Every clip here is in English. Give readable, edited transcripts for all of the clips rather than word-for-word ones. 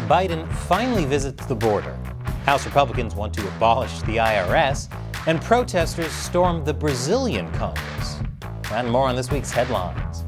Biden finally visits the border. House Republicans want to abolish the IRS, and protesters storm the Brazilian Congress. And more on this week's headlines.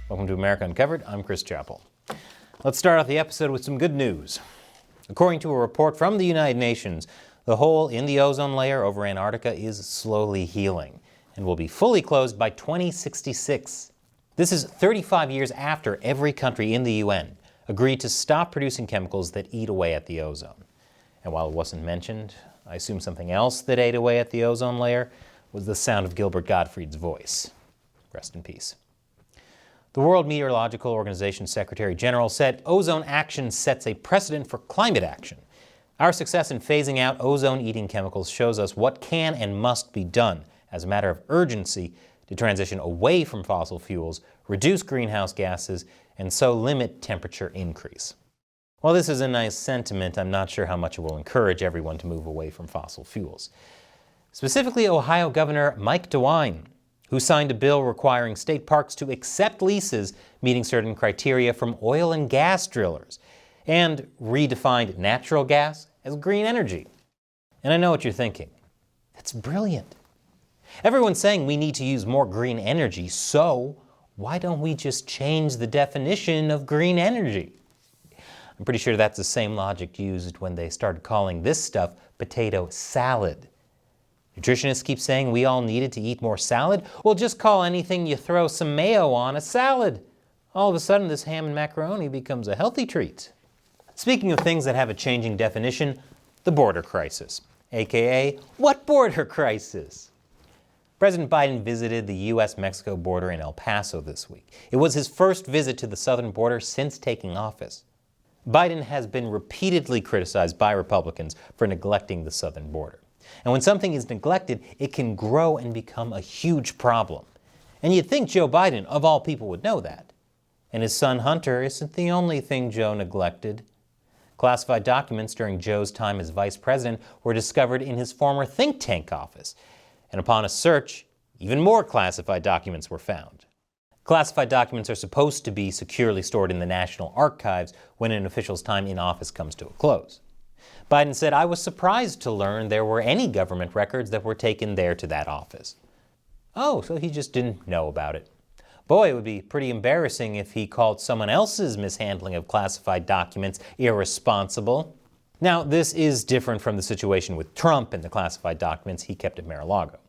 Welcome to America Uncovered. I'm Chris Chappell. Let's start off the episode with some good news. According to a report from the United Nations, the hole in the ozone layer over Antarctica is slowly healing and will be fully closed by 2066. This is 35 years after every country in the UN agreed to stop producing chemicals that eat away at the ozone. And while it wasn't mentioned, I assume something else that ate away at the ozone layer was the sound of Gilbert Gottfried's voice. Rest in peace. The World Meteorological Organization Secretary General said ozone action sets a precedent for climate action. Our success in phasing out ozone-eating chemicals shows us what can and must be done as a matter of urgency to transition away from fossil fuels, reduce greenhouse gases, and so limit temperature increase. While this is a nice sentiment, I'm not sure how much it will encourage everyone to move away from fossil fuels. Specifically, Ohio Governor Mike DeWine, who signed a bill requiring state parks to accept leases meeting certain criteria from oil and gas drillers, and redefined natural gas as green energy. And I know what you're thinking. That's brilliant. Everyone's saying we need to use more green energy, so why don't we just change the definition of green energy? I'm pretty sure that's the same logic used when they started calling this stuff potato salad. Nutritionists keep saying we all needed to eat more salad. Well, just call anything you throw some mayo on a salad. All of a sudden, this ham and macaroni becomes a healthy treat. Speaking of things that have a changing definition, the border crisis. AKA, what border crisis? President Biden visited the U.S.-Mexico border in El Paso this week. It was his first visit to the southern border since taking office. Biden has been repeatedly criticized by Republicans for neglecting the southern border. And when something is neglected, it can grow and become a huge problem. And you'd think Joe Biden, of all people, would know that. And his son Hunter isn't the only thing Joe neglected. Classified documents during Joe's time as vice president were discovered in his former think tank office. And upon a search, even more classified documents were found. Classified documents are supposed to be securely stored in the National Archives when an official's time in office comes to a close. Biden said, "I was surprised to learn there were any government records that were taken there to that office." Oh, so he just didn't know about it. Boy, it would be pretty embarrassing if he called someone else's mishandling of classified documents irresponsible. Now, this is different from the situation with Trump and the classified documents he kept at Mar-a-Lago.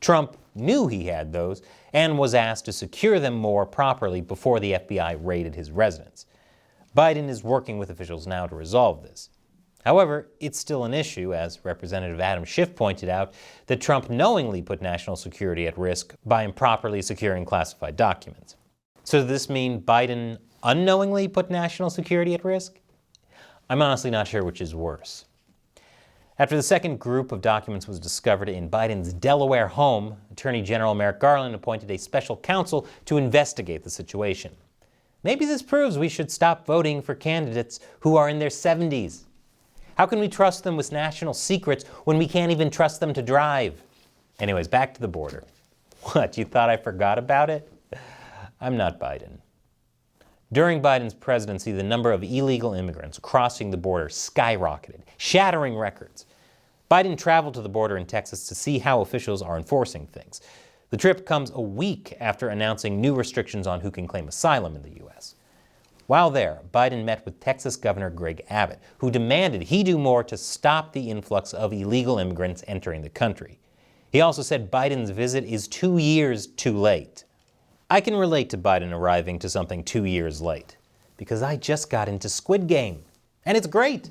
Trump knew he had those and was asked to secure them more properly before the FBI raided his residence. Biden is working with officials now to resolve this. However, it's still an issue, as Representative Adam Schiff pointed out, that Trump knowingly put national security at risk by improperly securing classified documents. So does this mean Biden unknowingly put national security at risk? I'm honestly not sure which is worse. After the second group of documents was discovered in Biden's Delaware home, Attorney General Merrick Garland appointed a special counsel to investigate the situation. Maybe this proves we should stop voting for candidates who are in their 70s. How can we trust them with national secrets when we can't even trust them to drive? Anyways, back to the border. What, you thought I forgot about it? I'm not Biden. During Biden's presidency, the number of illegal immigrants crossing the border skyrocketed, shattering records. Biden traveled to the border in Texas to see how officials are enforcing things. The trip comes a week after announcing new restrictions on who can claim asylum in the U.S. While there, Biden met with Texas Governor Greg Abbott, who demanded he do more to stop the influx of illegal immigrants entering the country. He also said Biden's visit is 2 years too late. I can relate to Biden arriving to something 2 years late, because I just got into Squid Game, and it's great.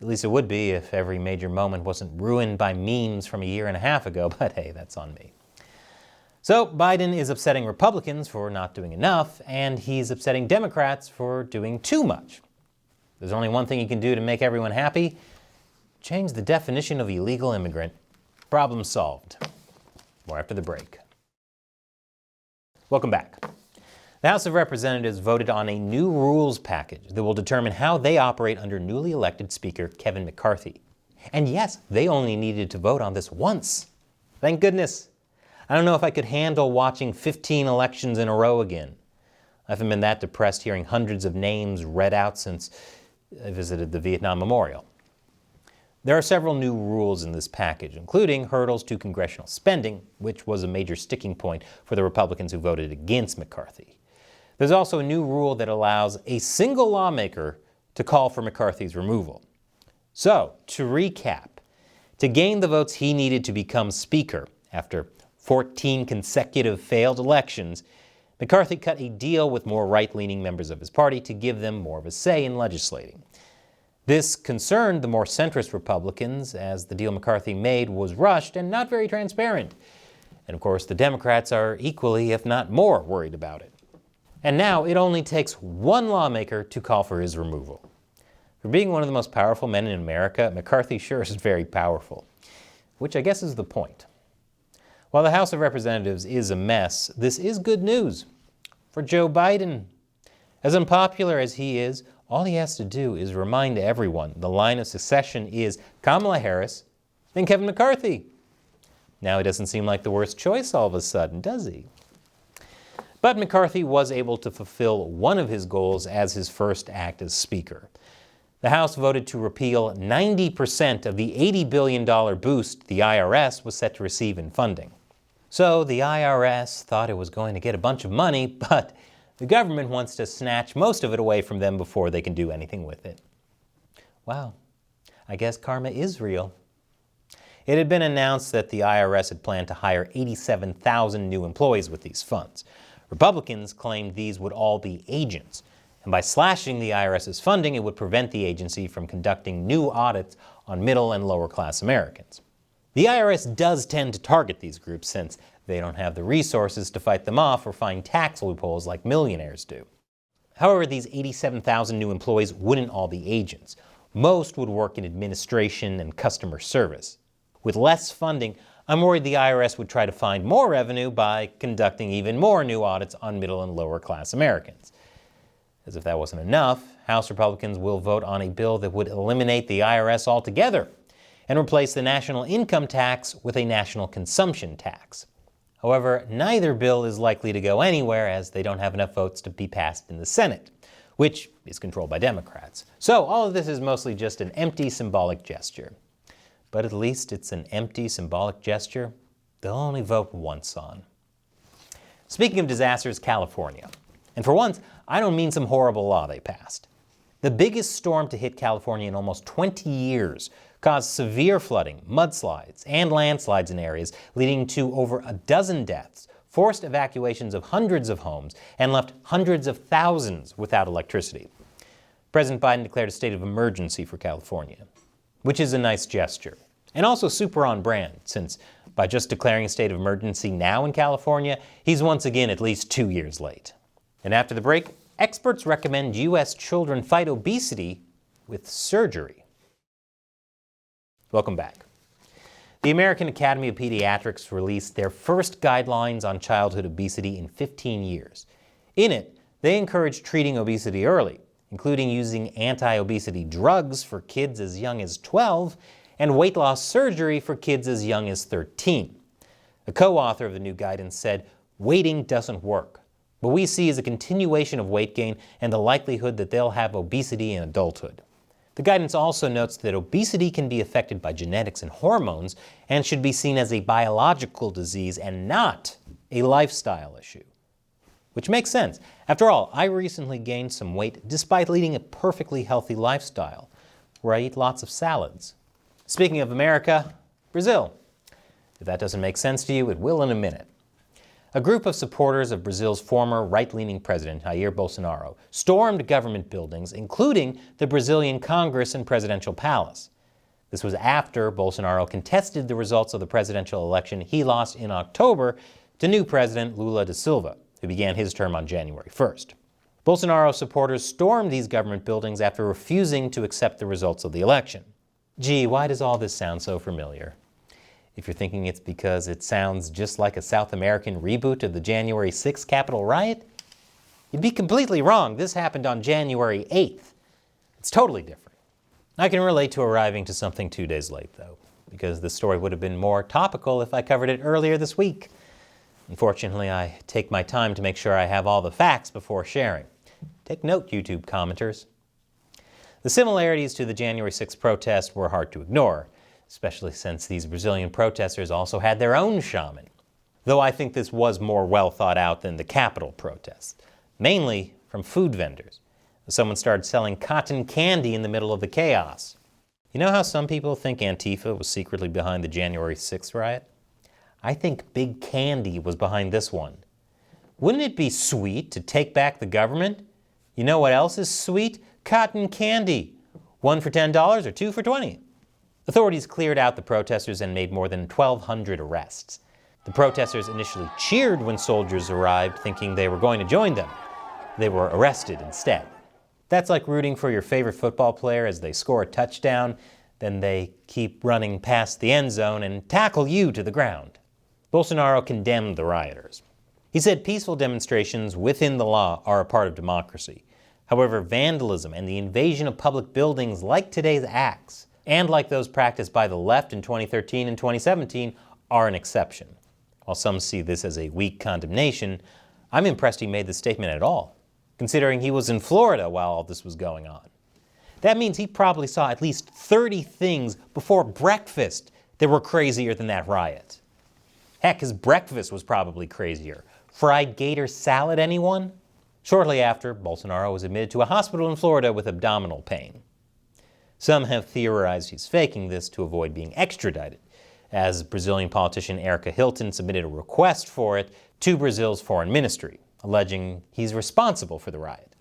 At least it would be if every major moment wasn't ruined by memes from a year and a half ago, but hey, that's on me. So Biden is upsetting Republicans for not doing enough, and he's upsetting Democrats for doing too much. There's only one thing he can do to make everyone happy: change the definition of illegal immigrant. Problem solved. More after the break. Welcome back. The House of Representatives voted on a new rules package that will determine how they operate under newly elected Speaker Kevin McCarthy. And yes, they only needed to vote on this once. Thank goodness. I don't know if I could handle watching 15 elections in a row again. I haven't been that depressed hearing hundreds of names read out since I visited the Vietnam Memorial. There are several new rules in this package, including hurdles to congressional spending, which was a major sticking point for the Republicans who voted against McCarthy. There's also a new rule that allows a single lawmaker to call for McCarthy's removal. So, to recap, to gain the votes he needed to become Speaker after 14 consecutive failed elections, McCarthy cut a deal with more right-leaning members of his party to give them more of a say in legislating. This concerned the more centrist Republicans, as the deal McCarthy made was rushed and not very transparent. And of course, the Democrats are equally, if not more, worried about it. And now it only takes one lawmaker to call for his removal. For being one of the most powerful men in America, McCarthy sure is very powerful, which I guess is the point. While the House of Representatives is a mess, this is good news for Joe Biden. As unpopular as he is, all he has to do is remind everyone the line of succession is Kamala Harris, then Kevin McCarthy. Now he doesn't seem like the worst choice all of a sudden, does he? But McCarthy was able to fulfill one of his goals as his first act as Speaker. The House voted to repeal 90% of the $80 billion boost the IRS was set to receive in funding. So the IRS thought it was going to get a bunch of money, but the government wants to snatch most of it away from them before they can do anything with it. Wow, I guess karma is real. It had been announced that the IRS had planned to hire 87,000 new employees with these funds. Republicans claimed these would all be agents, and by slashing the IRS's funding, it would prevent the agency from conducting new audits on middle and lower class Americans. The IRS does tend to target these groups since they don't have the resources to fight them off or find tax loopholes like millionaires do. However, these 87,000 new employees wouldn't all be agents. Most would work in administration and customer service. With less funding, I'm worried the IRS would try to find more revenue by conducting even more new audits on middle and lower class Americans. As if that wasn't enough, House Republicans will vote on a bill that would eliminate the IRS altogether and replace the national income tax with a national consumption tax. However, neither bill is likely to go anywhere as they don't have enough votes to be passed in the Senate, which is controlled by Democrats. So all of this is mostly just an empty symbolic gesture. But at least it's an empty symbolic gesture they'll only vote once on. Speaking of disasters, California. And for once, I don't mean some horrible law they passed. The biggest storm to hit California in almost 20 years caused severe flooding, mudslides, and landslides in areas, leading to over a dozen deaths, forced evacuations of hundreds of homes, and left hundreds of thousands without electricity. President Biden declared a state of emergency for California, which is a nice gesture, and also super on brand, since by just declaring a state of emergency now in California, he's once again at least 2 years late. And after the break, experts recommend U.S. children fight obesity with surgery. Welcome back. The American Academy of Pediatrics released their first guidelines on childhood obesity in 15 years. In it, they encourage treating obesity early, including using anti-obesity drugs for kids as young as 12 and weight loss surgery for kids as young as 13. A co-author of the new guidance said, "Waiting doesn't work. What we see is a continuation of weight gain and the likelihood that they'll have obesity in adulthood." The guidance also notes that obesity can be affected by genetics and hormones and should be seen as a biological disease and not a lifestyle issue. Which makes sense. After all, I recently gained some weight despite leading a perfectly healthy lifestyle, where I eat lots of salads. Speaking of America, Brazil. If that doesn't make sense to you, it will in a minute. A group of supporters of Brazil's former right-leaning president, Jair Bolsonaro, stormed government buildings, including the Brazilian Congress and Presidential Palace. This was after Bolsonaro contested the results of the presidential election he lost in October to new President Lula da Silva, who began his term on January 1st. Bolsonaro supporters stormed these government buildings after refusing to accept the results of the election. Gee, why does all this sound so familiar? If you're thinking it's because it sounds just like a South American reboot of the January 6th Capitol riot, You'd be completely wrong. This happened on January 8th. It's totally different. I can relate to arriving to something 2 days late, though, because the story would have been more topical if I covered it earlier this week. Unfortunately, I take my time to make sure I have all the facts before sharing. Take note, YouTube commenters. The similarities to the January 6th protest were hard to ignore, especially since these Brazilian protesters also had their own shaman. Though I think this was more well thought out than the Capitol protests, mainly from food vendors. Someone started selling cotton candy in the middle of the chaos. You know how some people think Antifa was secretly behind the January 6th riot? I think Big Candy was behind this one. Wouldn't it be sweet to take back the government? You know what else is sweet? Cotton candy. 1 for $10 or 2 for $20. Authorities cleared out the protesters and made more than 1,200 arrests. The protesters initially cheered when soldiers arrived, thinking they were going to join them. They were arrested instead. That's like rooting for your favorite football player as they score a touchdown, then they keep running past the end zone and tackle you to the ground. Bolsonaro condemned the rioters. He said peaceful demonstrations within the law are a part of democracy. However, vandalism and the invasion of public buildings like today's acts, and like those practiced by the left in 2013 and 2017, are an exception. While some see this as a weak condemnation, I'm impressed he made this statement at all, considering he was in Florida while all this was going on. That means he probably saw at least 30 things before breakfast that were crazier than that riot. Heck, his breakfast was probably crazier. Fried gator salad, anyone? Shortly after, Bolsonaro was admitted to a hospital in Florida with abdominal pain. Some have theorized he's faking this to avoid being extradited, as Brazilian politician Erica Hilton submitted a request for it to Brazil's foreign ministry, alleging he's responsible for the riot.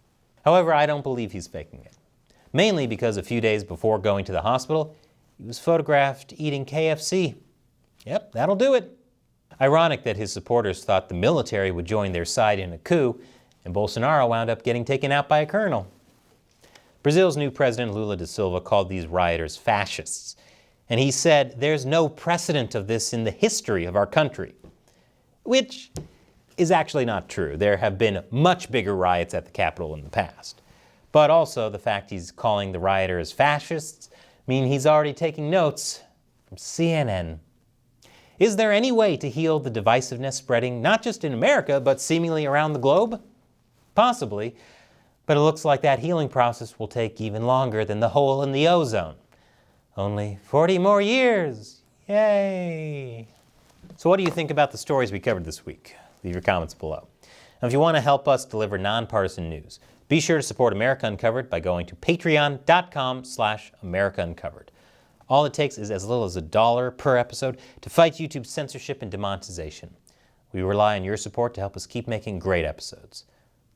However, I don't believe he's faking it, mainly because a few days before going to the hospital, he was photographed eating KFC. Yep, that'll do it. Ironic that his supporters thought the military would join their side in a coup, and Bolsonaro wound up getting taken out by a colonel. Brazil's new president, Lula da Silva, called these rioters fascists, and he said there's no precedent of this in the history of our country, which is actually not true. There have been much bigger riots at the Capitol in the past. But also the fact he's calling the rioters fascists mean he's already taking notes from CNN. Is there any way to heal the divisiveness spreading not just in America, but seemingly around the globe? Possibly, but it looks like that healing process will take even longer than the hole in the ozone. Only 40 more years. Yay! So what do you think about the stories we covered this week? Leave your comments below. And if you want to help us deliver nonpartisan news, be sure to support America Uncovered by going to patreon.com/America Uncovered. All it takes is as little as $1 per episode to fight YouTube's censorship and demonetization. We rely on your support to help us keep making great episodes.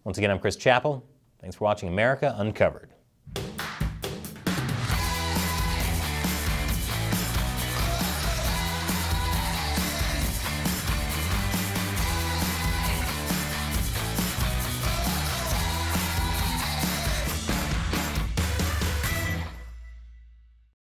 Once again, I'm Chris Chappell. Thanks for watching America Uncovered.